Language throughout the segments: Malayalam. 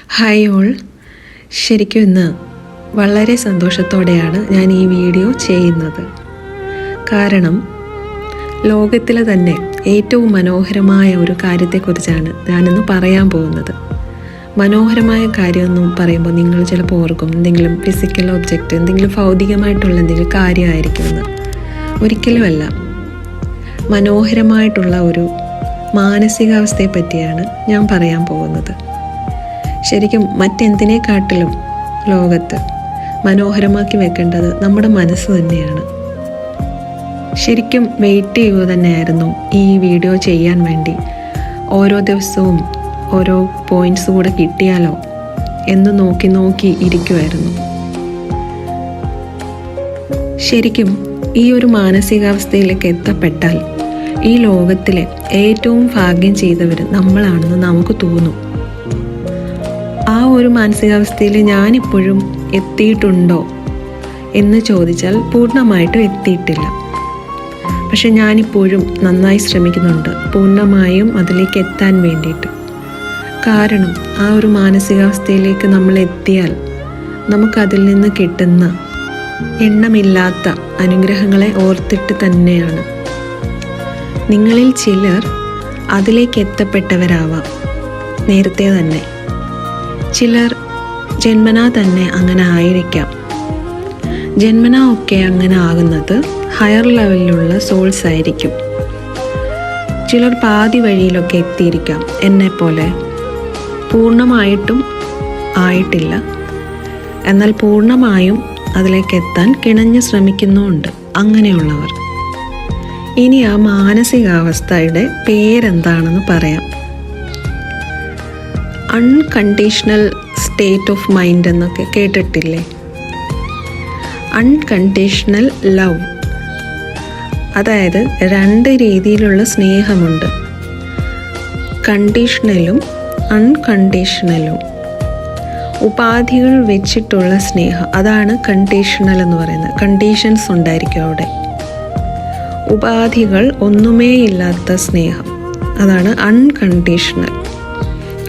Hi all. ശരിക്കും ഇന്ന് വളരെ സന്തോഷത്തോടെയാണ് ഞാൻ ഈ വീഡിയോ ചെയ്യുന്നത്. കാരണം ലോകത്തിലെ തന്നെ ഏറ്റവും മനോഹരമായ ഒരു കാര്യത്തെക്കുറിച്ചാണ് ഞാനിന്ന് പറയാൻ പോകുന്നത്. മനോഹരമായ കാര്യമെന്നും പറയുമ്പോൾ നിങ്ങൾ ചിലപ്പോൾ ഓർക്കും എന്തെങ്കിലും ഫിസിക്കൽ ഒബ്ജക്റ്റ്, എന്തെങ്കിലും ഭൗതികമായിട്ടുള്ള എന്തെങ്കിലും കാര്യമായിരിക്കുമെന്ന്. ഒരിക്കലുമല്ല. മനോഹരമായിട്ടുള്ള ഒരു മാനസികാവസ്ഥയെ പറ്റിയാണ് ഞാൻ പറയാൻ പോകുന്നത്. ശരിക്കും മറ്റെന്തിനേക്കാട്ടിലും ലോകത്ത് മനോഹരമാക്കി വെക്കേണ്ടത് നമ്മുടെ മനസ്സ് തന്നെയാണ്. ശരിക്കും വെയിറ്റ് ചെയ്യുക തന്നെയായിരുന്നു ഈ വീഡിയോ ചെയ്യാൻ വേണ്ടി. ഓരോ ദിവസവും ഓരോ പോയിൻറ്റ്സ് കൂടെ കിട്ടിയാലോ എന്ന് നോക്കി ഇരിക്കുമായിരുന്നു. ശരിക്കും ഈ ഒരു മാനസികാവസ്ഥയിലേക്ക് എത്തപ്പെട്ടാൽ ഈ ലോകത്തിലെ ഏറ്റവും ഭാഗ്യം ചെയ്തവർ നമ്മളാണെന്ന് നമുക്ക് തോന്നും. ആ ഒരു മാനസികാവസ്ഥയിൽ ഞാനിപ്പോഴും എത്തിയിട്ടുണ്ടോ എന്ന് ചോദിച്ചാൽ പൂർണ്ണമായിട്ടും എത്തിയിട്ടില്ല. പക്ഷെ ഞാനിപ്പോഴും നന്നായി ശ്രമിക്കുന്നുണ്ട് പൂർണ്ണമായും അതിലേക്ക് എത്താൻ വേണ്ടിയിട്ട്. കാരണം ആ ഒരു മാനസികാവസ്ഥയിലേക്ക് നമ്മൾ എത്തിയാൽ നമുക്കതിൽ നിന്ന് കിട്ടുന്ന എണ്ണമില്ലാത്ത അനുഗ്രഹങ്ങളെ ഓർത്തിട്ട് തന്നെയാണ്. നിങ്ങളിൽ ചിലർ അതിലേക്ക് എത്തപ്പെട്ടവരാവാം നേരത്തെ തന്നെ. ചിലർ ജന്മനാ തന്നെ അങ്ങനെ ആയിരിക്കാം. ജന്മനാ ഒക്കെ അങ്ങനെ ആകുന്നത് ഹയർ ലെവലിലുള്ള സോൾസ് ആയിരിക്കും. ചിലർ പാതി വഴിയിലൊക്കെ എത്തിയിരിക്കാം എന്നെപ്പോലെ. പൂർണ്ണമായിട്ടും ആയിട്ടില്ല, എന്നാൽ പൂർണ്ണമായും അതിലേക്ക് എത്താൻ കിണഞ്ഞ് ശ്രമിക്കുന്നുമുണ്ട് അങ്ങനെയുള്ളവർ. ഇനി ആ മാനസികാവസ്ഥയുടെ പേരെന്താണെന്ന് പറയാം. അൺകണ്ടീഷണൽ സ്റ്റേറ്റ് ഓഫ് മൈൻഡ് എന്നൊക്കെ കേട്ടിട്ടില്ലേ? അൺകണ്ടീഷണൽ ലവ്, അതായത് രണ്ട് രീതിയിലുള്ള സ്നേഹമുണ്ട്, കണ്ടീഷണലും അൺകണ്ടീഷണലും. ഉപാധികൾ വെച്ചിട്ടുള്ള സ്നേഹം, അതാണ് കണ്ടീഷണൽ എന്ന് പറയുന്നത്. കണ്ടീഷൻസ് ഉണ്ടായിരിക്കും അവിടെ. ഉപാധികൾ ഒന്നുമേ ഇല്ലാത്ത സ്നേഹം, അതാണ് അൺകണ്ടീഷണൽ.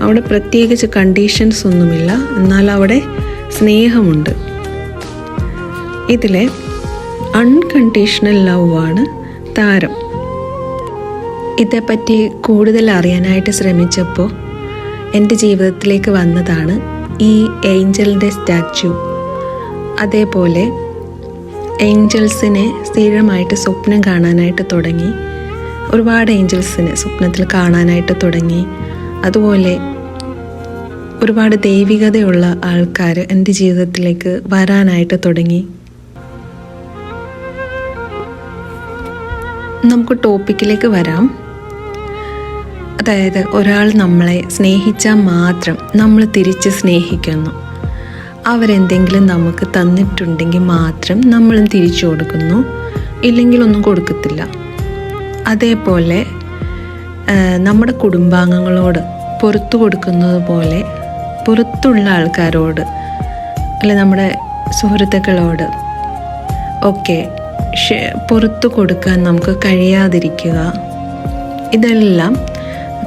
അവിടെ പ്രത്യേകിച്ച് കണ്ടീഷൻസ് ഒന്നുമില്ല, എന്നാൽ അവിടെ സ്നേഹമുണ്ട്. ഇതിലെ അൺകണ്ടീഷണൽ ലവ് ആണ് താരം. ഇതേപ്പറ്റി കൂടുതൽ അറിയാനായിട്ട് ശ്രമിച്ചപ്പോൾ എൻ്റെ ജീവിതത്തിലേക്ക് വന്നതാണ് ഈ ഏഞ്ചലിൻ്റെ സ്റ്റാച്യു. അതേപോലെ ഏഞ്ചൽസിനെ സ്ഥിരമായിട്ട് സ്വപ്നം കാണാനായിട്ട് തുടങ്ങി. ഒരുപാട് ഏഞ്ചൽസിനെ സ്വപ്നത്തിൽ കാണാനായിട്ട് തുടങ്ങി. അതുപോലെ ഒരുപാട് ദൈവികതയുള്ള ആൾക്കാർ എൻ്റെ ജീവിതത്തിലേക്ക് വരാനായിട്ട് തുടങ്ങി. നമുക്ക് ടോപ്പിക്കിലേക്ക് വരാം. അതായത് ഒരാൾ നമ്മളെ സ്നേഹിച്ചാൽ മാത്രം നമ്മൾ തിരിച്ച് സ്നേഹിക്കുന്നു. അവരെന്തെങ്കിലും നമുക്ക് തന്നിട്ടുണ്ടെങ്കിൽ മാത്രം നമ്മളും തിരിച്ചു കൊടുക്കുന്നു, ഇല്ലെങ്കിൽ ഒന്നും കൊടുക്കത്തില്ല. അതേപോലെ നമ്മുടെ കുടുംബാംഗങ്ങളോട് പുറത്തു കൊടുക്കുന്നത് പോലെ പുറത്തുള്ള ആൾക്കാരോട്, അല്ലെ നമ്മുടെ സുഹൃത്തുക്കളോട് ഒക്കെ പുറത്തു കൊടുക്കാൻ നമുക്ക് കഴിയാതിരിക്കുക, ഇതെല്ലാം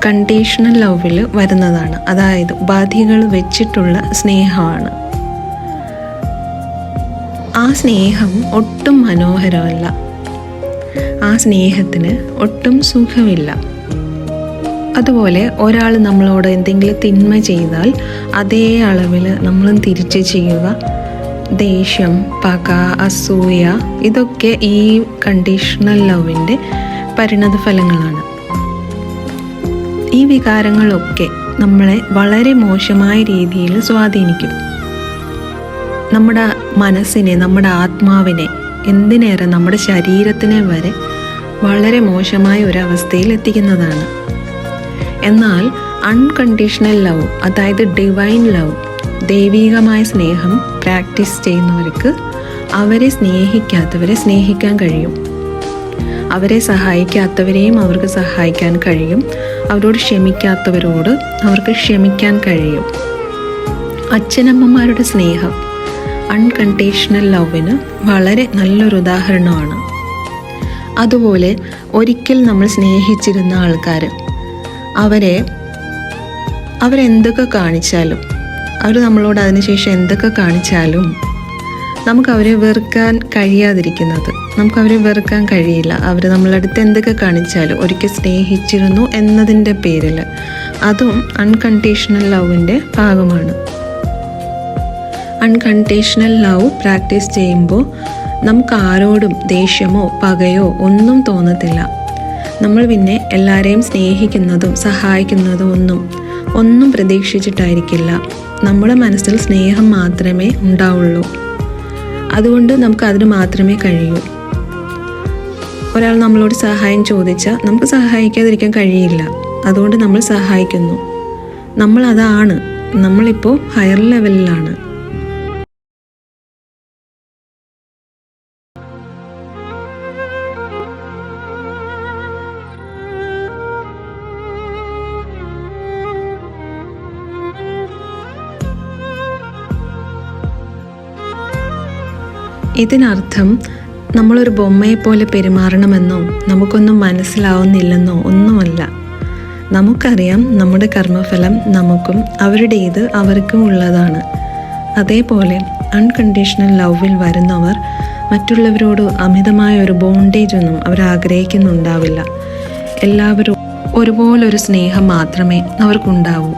കണ്ടീഷണൽ ലവിൽ വരുന്നതാണ്. അതായത് ഉപാധികൾ വെച്ചിട്ടുള്ള സ്നേഹമാണ്. ആ സ്നേഹം ഒട്ടും മനോഹരമല്ല, ആ സ്നേഹത്തിന് ഒട്ടും സുഖമില്ല. അതുപോലെ ഒരാൾ നമ്മളോട് എന്തെങ്കിലും തിന്മ ചെയ്താൽ അതേ അളവിൽ നമ്മളും തിരിച്ച് ചെയ്യുക. ദേഷ്യം, പക, അസൂയ, ഇതൊക്കെ ഈ കണ്ടീഷണൽ ലവിൻ്റെ പരിണത ഫലങ്ങളാണ്. ഈ വികാരങ്ങളൊക്കെ നമ്മളെ വളരെ മോശമായ രീതിയിൽ സ്വാധീനിക്കും. നമ്മുടെ മനസ്സിനെ, നമ്മുടെ ആത്മാവിനെ, എന്തിനേറെ നമ്മുടെ ശരീരത്തിനെ വരെ വളരെ മോശമായ ഒരവസ്ഥയിൽ എത്തിക്കുന്നതാണ്. എന്നാൽ അൺകണ്ടീഷണൽ ലവ്, അതായത് ഡിവൈൻ ലവ്, ദൈവികമായ സ്നേഹം പ്രാക്ടീസ് ചെയ്യുന്നവർക്ക് അവരെ സ്നേഹിക്കാത്തവരെ സ്നേഹിക്കാൻ കഴിയും. അവരെ സഹായിക്കാത്തവരെയും അവർക്ക് സഹായിക്കാൻ കഴിയും. അവരോട് ക്ഷമിക്കാത്തവരോട് അവർക്ക് ക്ഷമിക്കാൻ കഴിയും. അച്ഛനമ്മമാരുടെ സ്നേഹം അൺകണ്ടീഷണൽ ലവിന് വളരെ നല്ലൊരു ഉദാഹരണമാണ്. അതുപോലെ ഒരിക്കൽ നമ്മൾ സ്നേഹിച്ചിരുന്ന ആൾക്കാർ അവരെന്തൊക്കെ കാണിച്ചാലും അവർ നമ്മളോട് അതിനുശേഷം എന്തൊക്കെ കാണിച്ചാലും നമുക്ക് അവരെ വെറുക്കാൻ കഴിയാതിരിക്കുന്നത്. നമുക്ക് അവരെ വെറുക്കാൻ കഴിയില്ല. അവർ നമ്മളടുത്ത് എന്തൊക്കെ കാണിച്ചാലും ഒരിക്കൽ സ്നേഹിച്ചിരുന്നു എന്നതിൻ്റെ പേരിൽ. അതും അൺകണ്ടീഷണൽ ലവിൻ്റെ ഭാഗമാണ്. അൺകണ്ടീഷണൽ ലവ് പ്രാക്ടീസ് ചെയ്യുമ്പോൾ നമുക്ക് ആരോടും ദേഷ്യമോ പകയോ ഒന്നും തോന്നത്തില്ല. നമ്മൾ പിന്നെ എല്ലാവരെയും സ്നേഹിക്കുന്നതും സഹായിക്കുന്നതും ഒന്നും പ്രതീക്ഷിച്ചിട്ടായിരിക്കില്ല. നമ്മുടെ മനസ്സിൽ സ്നേഹം മാത്രമേ ഉണ്ടാവുള്ളൂ. അതുകൊണ്ട് നമുക്ക് അതിന് മാത്രമേ കഴിയൂ. ഒരാൾ നമ്മളോട് സഹായം ചോദിച്ചാൽ നമുക്ക് സഹായിക്കാതിരിക്കാൻ കഴിയില്ല. അതുകൊണ്ട് നമ്മൾ സഹായിക്കുന്നു. നമ്മളതാണ്. നമ്മളിപ്പോൾ ഹയർ ലെവലിലാണ്. ഇതിനർത്ഥം നമ്മളൊരു ബൊമ്മയെപ്പോലെ പെരുമാറണമെന്നോ നമുക്കൊന്നും മനസ്സിലാവുന്നില്ലെന്നോ ഒന്നുമല്ല. നമുക്കറിയാം നമ്മുടെ കർമ്മഫലം നമുക്കും അവരുടേത് അവർക്കും ഉള്ളതാണ്. അതേപോലെ അൺകണ്ടീഷണൽ ലവിൽ വരുന്നവർ മറ്റുള്ളവരോട് അമിതമായ ഒരു ബോണ്ടേജ് ഒന്നും അവർ ആഗ്രഹിക്കുന്നുണ്ടാവില്ല. എല്ലാവരും ഒരുപോലൊരു സ്നേഹം മാത്രമേ അവർക്കുണ്ടാവൂ.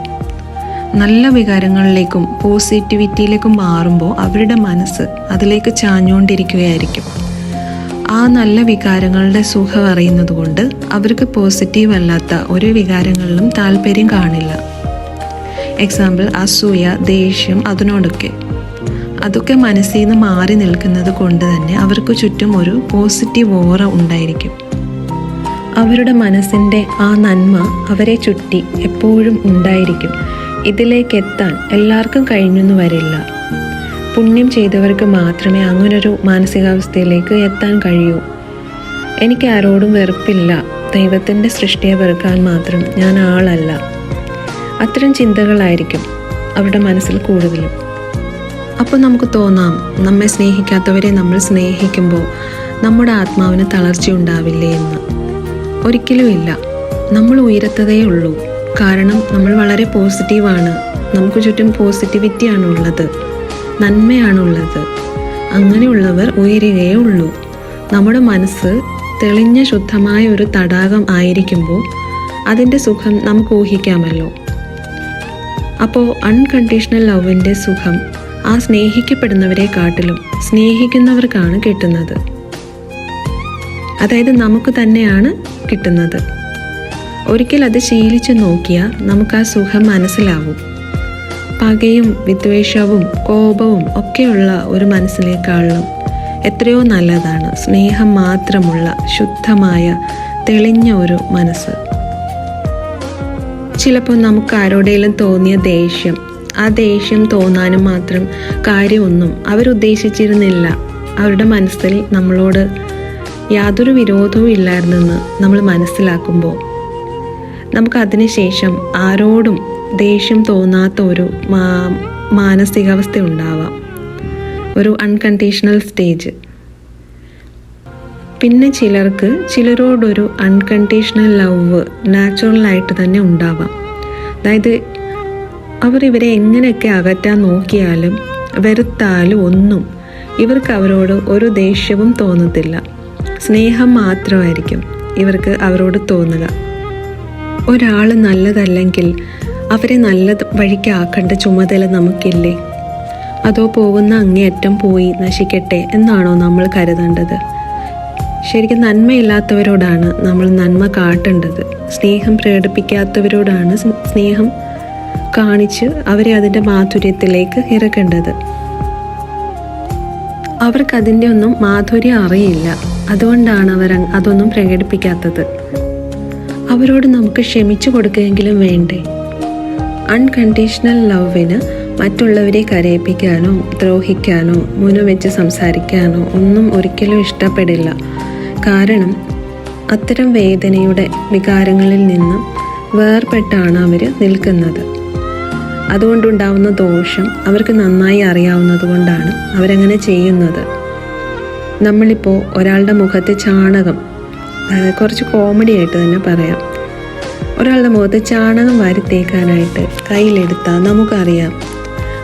നല്ല വികാരങ്ങളിലേക്കും പോസിറ്റിവിറ്റിയിലേക്കും മാറുമ്പോൾ അവരുടെ മനസ്സ് അതിലേക്ക് ചാഞ്ഞുകൊണ്ടിരിക്കുകയായിരിക്കും. ആ നല്ല വികാരങ്ങളുടെ സുഖം അറിയുന്നത് കൊണ്ട് അവർക്ക് പോസിറ്റീവ് അല്ലാത്ത ഒരു വികാരങ്ങളിലും താല്പര്യം കാണില്ല. എക്സാമ്പിൾ അസൂയ, ദേഷ്യം, അതൊക്കെ മനസ്സിൽ നിന്ന് മാറി നിൽക്കുന്നത് കൊണ്ട് തന്നെ അവർക്ക് ചുറ്റും ഒരു പോസിറ്റീവ് ഓറ ഉണ്ടായിരിക്കും. അവരുടെ മനസ്സിൻ്റെ ആ നന്മ അവരെ ചുറ്റി എപ്പോഴും ഉണ്ടായിരിക്കും. ഇതിലേക്ക് എത്താൻ എല്ലാവർക്കും കഴിഞ്ഞെന്ന് വരില്ല. പുണ്യം ചെയ്തവർക്ക് മാത്രമേ അങ്ങനൊരു മാനസികാവസ്ഥയിലേക്ക് എത്താൻ കഴിയൂ. എനിക്ക് ആരോടും വെറുപ്പില്ല, ദൈവത്തിൻ്റെ സൃഷ്ടിയെ വെറുക്കാൻ മാത്രം ഞാൻ ആളല്ല. അത്തരം ചിന്തകളായിരിക്കും അവരുടെ മനസ്സിൽ കൂടുതലും. അപ്പോൾ നമുക്ക് തോന്നാം, നമ്മെ സ്നേഹിക്കാത്തവരെ നമ്മൾ സ്നേഹിക്കുമ്പോൾ നമ്മുടെ ആത്മാവിന് തളർച്ചയുണ്ടാവില്ലേ എന്ന്. ഒരിക്കലും ഇല്ല. നമ്മൾ ഉയരത്തതേ ഉള്ളൂ. കാരണം നമ്മൾ വളരെ പോസിറ്റീവാണ്. നമുക്ക് ചുറ്റും പോസിറ്റിവിറ്റിയാണുള്ളത്, നന്മയാണുള്ളത്. അങ്ങനെയുള്ളവർ ഉയരുകയേ ഉള്ളൂ. നമ്മുടെ മനസ്സ് തെളിഞ്ഞ ശുദ്ധമായ ഒരു തടാകം ആയിരിക്കുമ്പോൾ അതിൻ്റെ സുഖം നമുക്ക് ഊഹിക്കാമല്ലോ. അപ്പോൾ അൺകണ്ടീഷണൽ ലവിൻ്റെ സുഖം ആ സ്നേഹിക്കപ്പെടുന്നവരെക്കാട്ടിലും സ്നേഹിക്കുന്നവർക്കാണ് കിട്ടുന്നത്. അതായത് നമുക്ക് തന്നെയാണ് കിട്ടുന്നത്. ഒരിക്കൽ അത് ശീലിച്ചു നോക്കിയാൽ നമുക്ക് ആ സുഖം മനസ്സിലാവും. പകയും വിദ്വേഷവും കോപവും ഒക്കെയുള്ള ഒരു മനസ്സിലേക്കാളും എത്രയോ നല്ലതാണ് സ്നേഹം മാത്രമുള്ള ശുദ്ധമായ തെളിഞ്ഞ ഒരു മനസ്സ്. ചിലപ്പോൾ നമുക്ക് ആരോടെങ്കിലും തോന്നിയ ദേഷ്യം, ആ ദേഷ്യം തോന്നാനും മാത്രം കാര്യമൊന്നും അവരുദ്ദേശിച്ചിരുന്നില്ല. അവരുടെ മനസ്സിൽ നമ്മളോട് യാതൊരു വിരോധവും ഇല്ലായിരുന്നെന്ന് നമ്മൾ മനസ്സിലാക്കുമ്പോൾ നമുക്ക് അതിനുശേഷം ആരോടും ദേഷ്യം തോന്നാത്ത ഒരു മാനസികാവസ്ഥ ഉണ്ടാവാം, ഒരു അൺകണ്ടീഷണൽ സ്റ്റേജ്. പിന്നെ ചിലരോടൊരു അൺകണ്ടീഷണൽ ലവ് നാച്ചുറലായിട്ട് തന്നെ ഉണ്ടാവാം. അതായത് ഇവരെ എങ്ങനെയൊക്കെ അകറ്റാൻ നോക്കിയാലും വെറുത്താലും ഒന്നും ഇവർക്ക് അവരോട് ഒരു ദേഷ്യവും തോന്നത്തില്ല. സ്നേഹം മാത്രമായിരിക്കും ഇവർക്ക് അവരോട് തോന്നുക. ഒരാൾ നല്ലതല്ലെങ്കിൽ അവരെ നല്ല വഴിക്കാക്കേണ്ട ചുമതല നമുക്കില്ലേ? അതോ പോകുന്ന അങ്ങേയറ്റം പോയി നശിക്കട്ടെ എന്നാണോ നമ്മൾ കരുതേണ്ടത്? ശരിക്കും നന്മയില്ലാത്തവരോടാണ് നമ്മൾ നന്മ കാട്ടേണ്ടത്. സ്നേഹം പ്രകടിപ്പിക്കാത്തവരോടാണ് സ്നേഹം കാണിച്ച് അവരെ അതിൻ്റെ മാധുര്യത്തിലേക്ക് ഇറക്കേണ്ടത്. അവർക്കതിൻ്റെ ഒന്നും മാധുര്യം അറിയില്ല. അതുകൊണ്ടാണ് അതൊന്നും പ്രകടിപ്പിക്കാത്തത്. അവരോട് നമുക്ക് ക്ഷമിച്ചു കൊടുക്കുകയെങ്കിലും വേണ്ടേ? അൺകണ്ടീഷണൽ ലവിന് മറ്റുള്ളവരെ കരയിപ്പിക്കാനോ ദ്രോഹിക്കാനോ മുനവെച്ച് സംസാരിക്കാനോ ഒന്നും ഒരിക്കലും ഇഷ്ടപ്പെടില്ല. കാരണം അത്തരം വേദനയുടെ വികാരങ്ങളിൽ നിന്ന് വേർപെട്ടാണ് അവർ നിൽക്കുന്നത്. അതുകൊണ്ടുണ്ടാവുന്ന ദോഷം അവർക്ക് നന്നായി അറിയാവുന്നത് കൊണ്ടാണ് അവരങ്ങനെ ചെയ്യുന്നത്. നമ്മളിപ്പോൾ ഒരാളുടെ മുഖത്ത് ചാണകം, കുറച്ച് കോമഡി ആയിട്ട് തന്നെ പറയാം, ഒരാളുടെ മുഖത്ത് ചാണകം വാരി തേക്കാനായിട്ട് കയ്യിലെടുത്താൽ നമുക്കറിയാം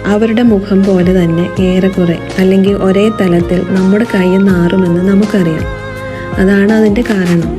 അവരുടെ മുഖം പോലെ തന്നെ ഏറെക്കുറെ അല്ലെങ്കിൽ ഒരേ തലത്തിൽ നമ്മുടെ കൈ നാറുമെന്ന് നമുക്കറിയാം. അതാണ് അതിൻ്റെ കാരണം.